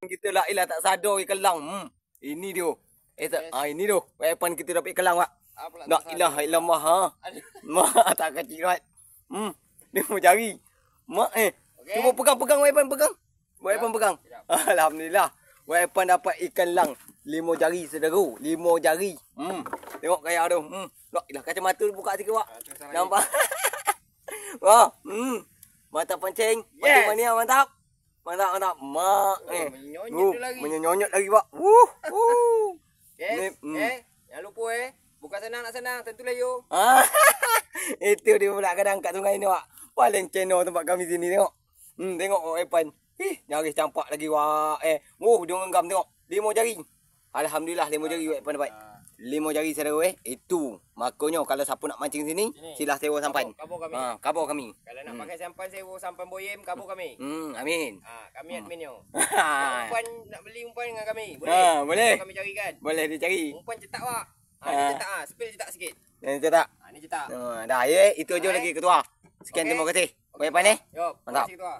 Kita lah ilah tak sadar ikan lang. Ini dia. Ini dia. Weapon kita dapat ikan lang, Pak. La ilaha illallah ha. Mak tak kecil kat. Dia mau cari. Mak Okay. Cuba pegang weapon pegang. Weapon pegang. Alhamdulillah. Weapon dapat ikan lang 5 jari saudara. 5 jari. Tengok gaya tu. La ilah kacamata buka sikit, Pak. Nampak? Wah, mantap pancing. Pancing mania mantap. Mantap. Mak menyonyot lagi, Pak. Jangan lupa bukan senang, tentu layu. Itu dia pula kadang kat sungai ni, Pak. Paling channel tempat kami sini tengok. Tengok weapon. Nyaris campak lagi, Pak. Dia genggam tengok. 5 jari. Alhamdulillah 5 jari weapon dapat. 5 jari saudara Itu makanya kalau siapa nak mancing sini silah sewa sampan. Kabur kami. Kalau nak pakai sampan sewa sampan boyem kabur kami. Amin. Kami adminnya. Umpan nak beli umpan dengan kami. Boleh. Boleh. Kami carikan. Boleh dicari. Umpan cetak, Pak. Ni cetak Spill cetak sikit. Ini cetak. Ni cetak. Dah itu aja lagi ketua. Sekian terima kasih. Weapon ni. Yo, Mantap. terima kasih ketua.